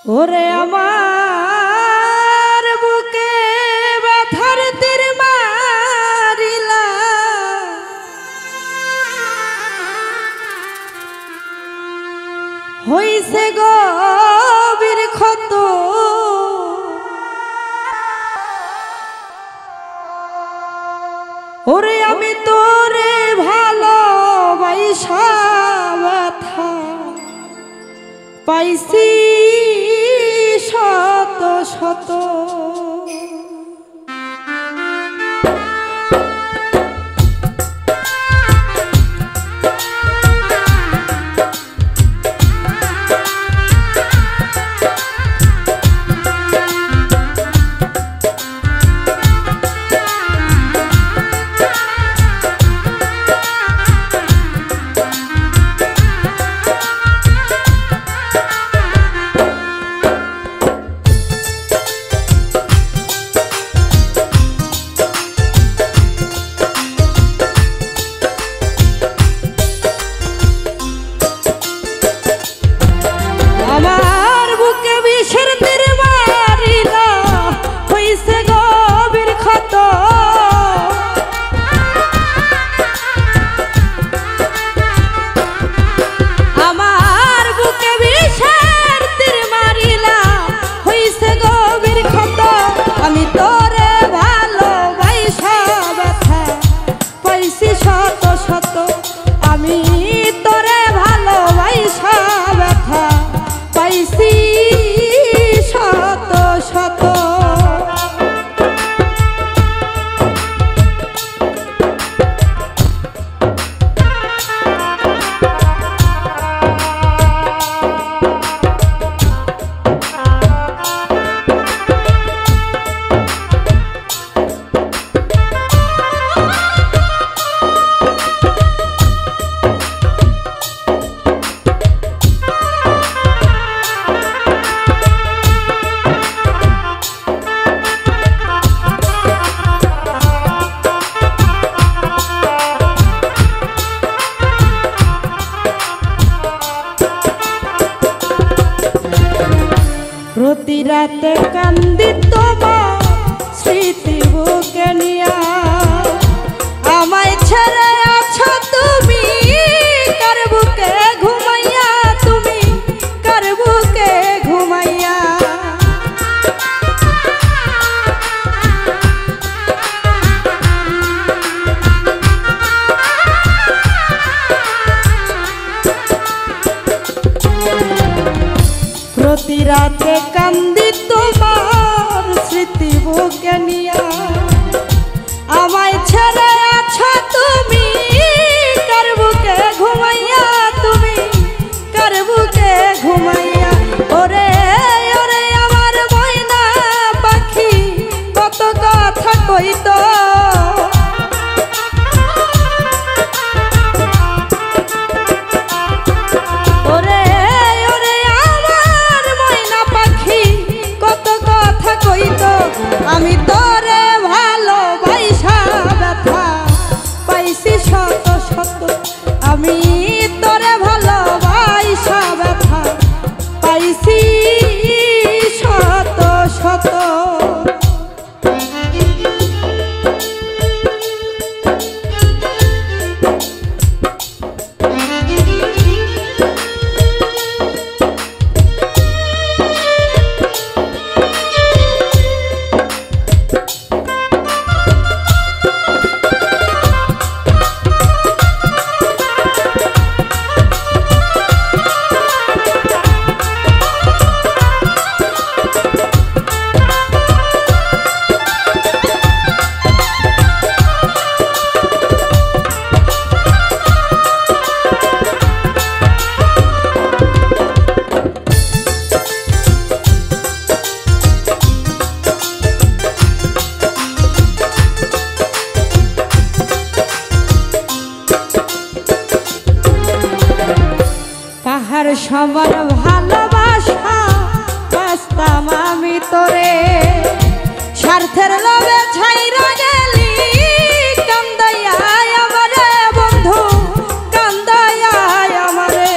ওরে আমার বুকে ব্যথার তীর মারিলা, হইছে গভীর ক্ষত। ওরে আমি তোরে ভালোবাসা ব্যথা পাইছি শত শত। প্রতি রাতে কান্দি তোমার স্মৃতি বুকে নিয়া, আমায় ছেড়ে আছো তুমি কার বুকে ঘুমাইয়া, তুমি কার বুকে ঘুমাইয়া। প্রতি রাতে কান্দি তোমার স্মৃতি বুকে নিয়া, আমায় ছেড়ে আছো তুমি কার বুকে ঘুমাইয়া, তুমি কার বুকে ঘুমাইয়া। ওরে ওরে আমার ময়না পাখি কত কথা কইতো, আমি তোরে ভালোবাসা ব্যথা পাইছি শত শত, আমি তোরে ভালোবাসা ব্যথা পাইছি শত শত। পাহাড় সবার ভালোবাসা বাসতাম আমি তোরে, স্বার্থের লোভে ছাইরা গেলি কান্দাইয়া আমারে বন্ধু, কান্দাইয়া আমারে।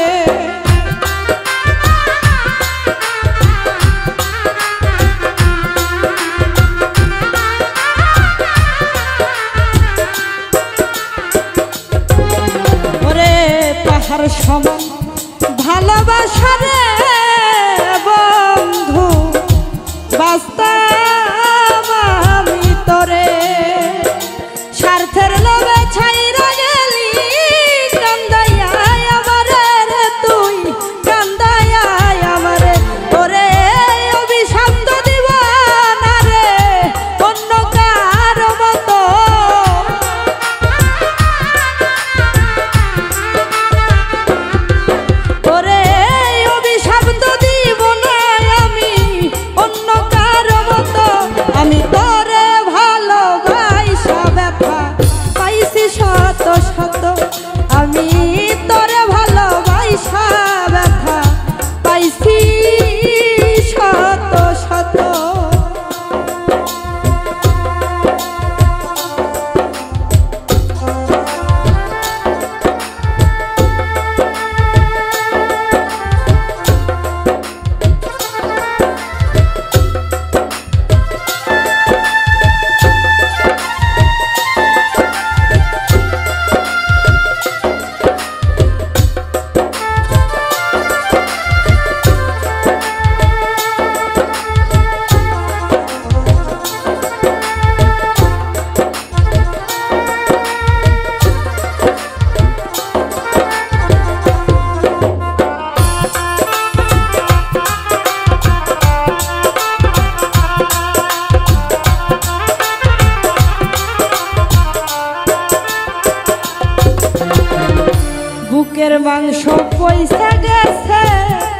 মাংস পয়সা গেছে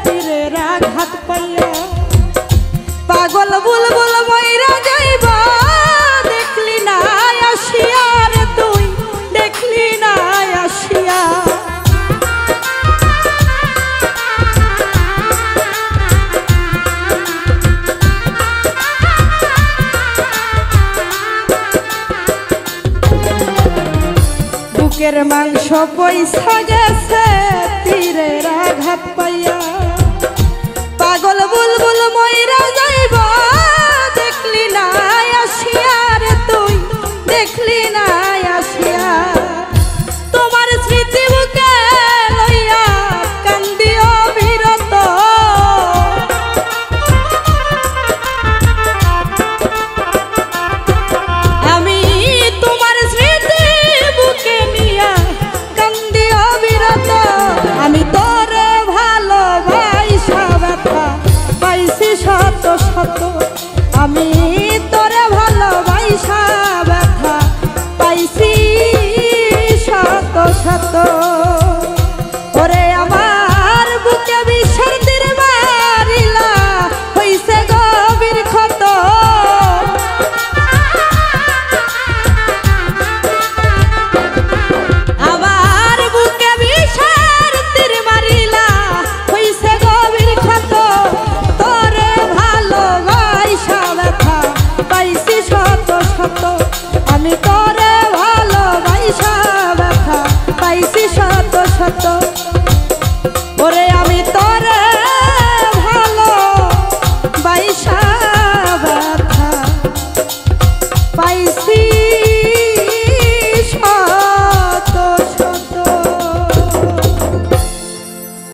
তীরের আঘাত পাইয়া পাগল বুলবুল মইরা যাইবা দেখলি না আসিয়া রে তুই দেখলি না আসিয়া বুকের মাংস পয়সা গেছে তীরের আঘাত পাইয়া পাগল বুলবুল মইরা যাইবা দেখলি না আসিয়া রে তুই দেখলি না আসিয়া তোমার স্মৃতি বুকে লইয়া কান্দিও বিরত আমি তোমার স্মৃতি বুকে নিয়া কান্দিও বিরত আমি তোরে ভালোবাসা ব্যথা পাইছি শত শত আমি